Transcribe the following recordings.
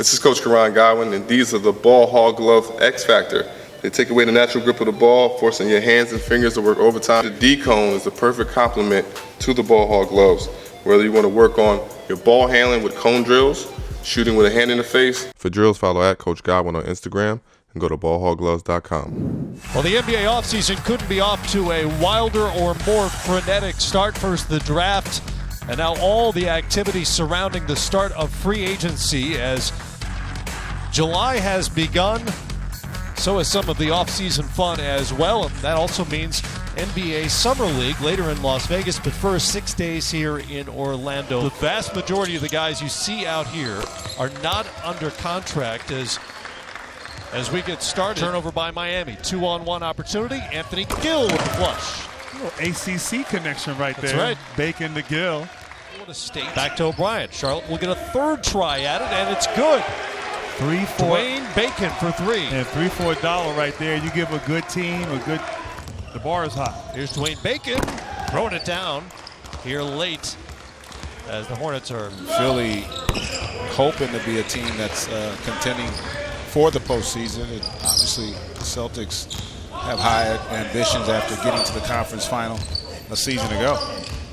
This is Coach Karan Godwin, and these are the Ball Hog Glove X Factor. They take away the natural grip of the ball, forcing your hands and fingers to work overtime. The D-cone is the perfect complement to the Ball Hog gloves. Whether you want to work on your ball handling with cone drills, shooting with a hand in the face. For drills, follow at Coach Godwin on Instagram and go to ballhoggloves.com. Well, the NBA offseason couldn't be off to a wilder or more frenetic start. First, the draft, and now all the activity surrounding the start of free agency as July has begun. So has some of the offseason fun as well, and that also means NBA Summer League later in Las Vegas, but first 6 days here in Orlando. The vast majority of the guys you see out here are not under contract as we get started. Turnover by Miami, 2-on-1 opportunity. Anthony Gill with the flush. A little ACC connection right there. That's right. Bacon to Gill. Florida State. Back to O'Brien. Charlotte will get a third try at it, and it's good. 3 for Dwayne Bacon for three. And 3 for $1 right there. You give a good team the bar is high. Here's Dwayne Bacon throwing it down here late as the Hornets are Philly hoping to be a team that's contending for the postseason, and obviously the Celtics have high ambitions after getting to the conference final a season ago.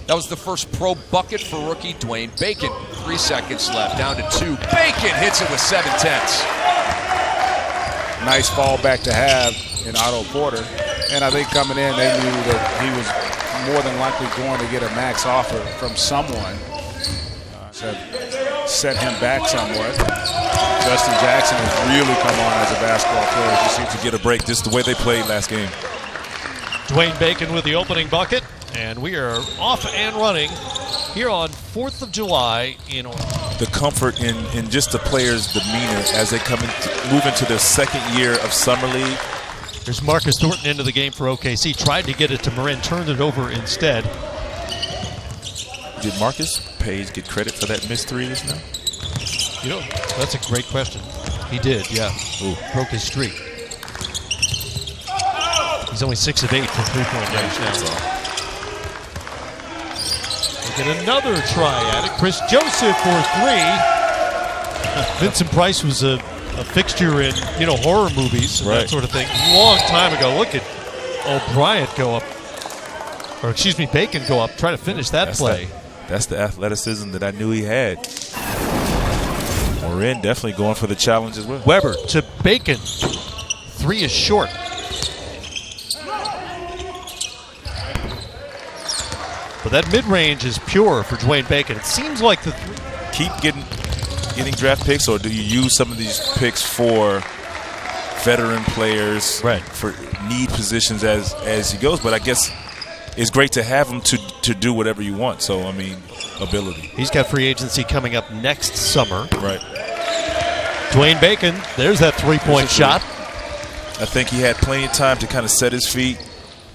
That was the first pro bucket for rookie Dwayne Bacon. 3 seconds left, down to 2. Bacon hits it with 7/10. Nice fall back to have in Otto Porter. And I think coming in, they knew that he was more than likely going to get a max offer from someone. So set him back somewhat. Justin Jackson has really come on as a basketball player. He seems to get a break just the way they played last game. Dwayne Bacon with the opening bucket, and we are off and running here on 4th of July in Orlando. The comfort in just the players' demeanor as they move into their second year of Summer League. There's Marcus Thornton into the game for OKC. Tried to get it to Marin, turned it over instead. Did Marcus Page get credit for that missed three just now? You know, that's a great question. He did, yeah. Ooh. Broke his streak. He's only 6 of 8 from three-point range now. We'll get another try at it. Chris Joseph for 3. Vincent Price was a fixture in, horror movies and that sort of thing. Long time ago. Look at O'Brien go up, or excuse me, Bacon go up, try to finish that play. That's the athleticism that I knew he had. Morin definitely going for the challenge as well. Weber to Bacon. 3 is short. But that mid-range is pure for Dwayne Bacon. It seems like the keep getting draft picks, or do you use some of these picks for veteran players, for need positions as he goes? But I guess it's great to have him to do whatever you want. So, I mean, ability. He's got free agency coming up next summer. Right. Dwayne Bacon, there's that three-point shot. I think he had plenty of time to kind of set his feet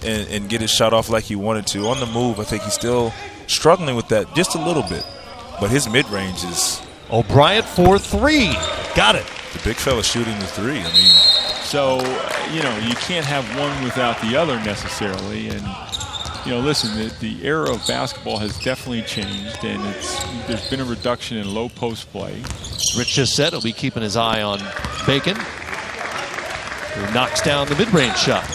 and get his shot off like he wanted to. On the move, I think he's still struggling with that just a little bit. But his mid-range is... O'Brien for 3. Got it. The big fella shooting the 3. I mean... So, you can't have one without the other necessarily. And, listen, the era of basketball has definitely changed, and there's been a reduction in low post play. Rich just said he'll be keeping his eye on Bacon, who knocks down the mid-range shot.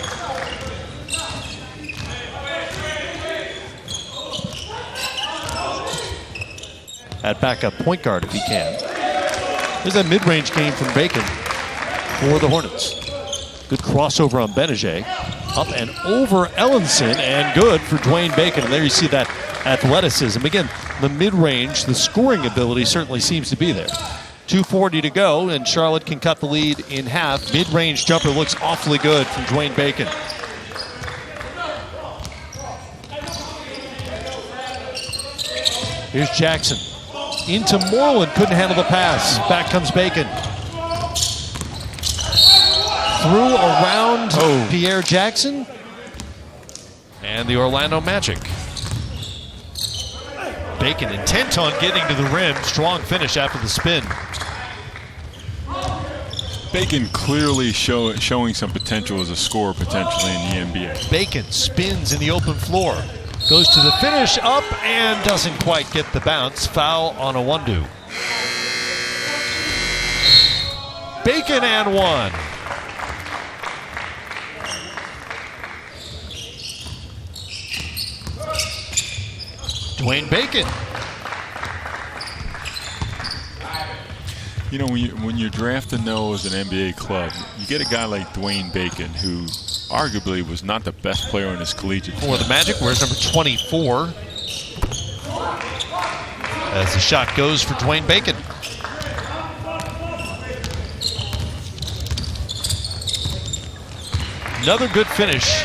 At backup point guard if he can. There's that mid-range game from Bacon for the Hornets. Good crossover on Benajay. Up and over Ellenson, and good for Dwayne Bacon. And there you see that athleticism. Again, the mid-range, the scoring ability certainly seems to be there. 2:40 to go, and Charlotte can cut the lead in half. Mid-range jumper looks awfully good from Dwayne Bacon. Here's Jackson. Into Moreland, couldn't handle the pass. Back comes Bacon. Through around Pierre Jackson. And the Orlando Magic. Bacon intent on getting to the rim. Strong finish after the spin. Bacon clearly showing some potential as a scorer potentially in the NBA. Bacon spins in the open floor. Goes to the finish, up, and doesn't quite get the bounce. Foul on Awundu. Bacon and one. Dwayne Bacon. You know, when you're drafting though as an NBA club, you get a guy like Dwayne Bacon, who arguably was not the best player in his collegiate For the Magic, wears number 24. As the shot goes for Dwayne Bacon. Another good finish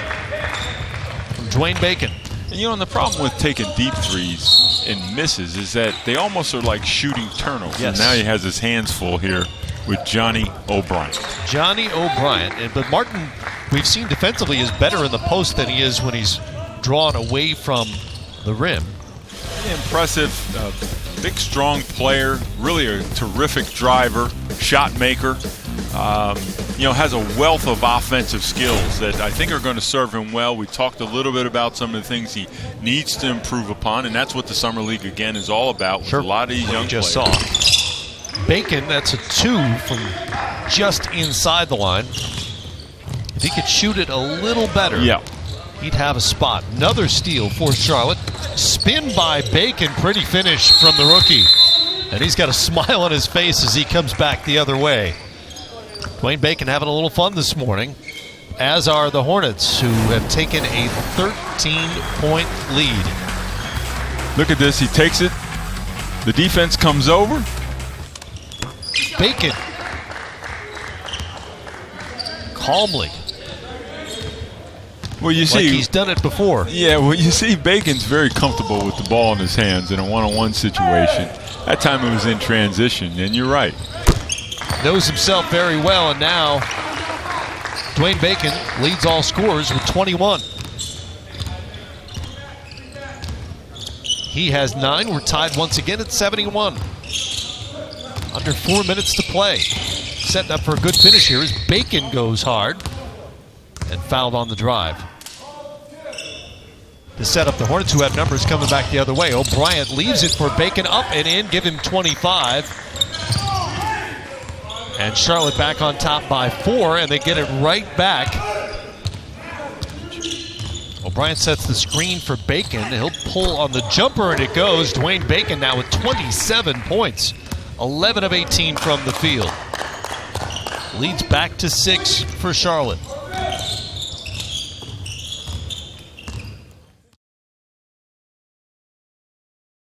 from Dwayne Bacon. And you know, and the problem with taking deep threes and misses is that they almost are like shooting turnovers. Yes. And now he has his hands full here with Johnny O'Brien. Johnny O'Brien. But Martin, we've seen defensively, is better in the post than he is when he's drawn away from the rim. Impressive, big, strong player, really a terrific driver, shot maker. You know, has a wealth of offensive skills that I think are going to serve him well. We talked a little bit about some of the things he needs to improve upon, and that's what the Summer League, again, is all about with a lot of these young just players. Saw. Bacon, that's a 2 from just inside the line. If he could shoot it a little better, he'd have a spot. Another steal for Charlotte. Spin by Bacon, pretty finish from the rookie. And he's got a smile on his face as he comes back the other way. Dwayne Bacon having a little fun this morning, as are the Hornets, who have taken a 13-point lead. Look at this. He takes it. The defense comes over. Bacon calmly. Well, you see, like he's done it before. Yeah, well, you see, Bacon's very comfortable with the ball in his hands in a one-on-one situation. That time it was in transition, and you're right. Knows himself very well, and now Dwayne Bacon leads all scorers with 21. He has 9. We're tied once again at 71. Under 4 minutes to play. Setting up for a good finish here as Bacon goes hard and fouled on the drive. To set up the Hornets, who have numbers coming back the other way. O'Brien leaves it for Bacon, up and in, give him 25. And Charlotte back on top by 4, and they get it right back. O'Brien sets the screen for Bacon. He'll pull on the jumper, and it goes. Dwayne Bacon now with 27 points. 11 of 18 from the field. Leads back to 6 for Charlotte.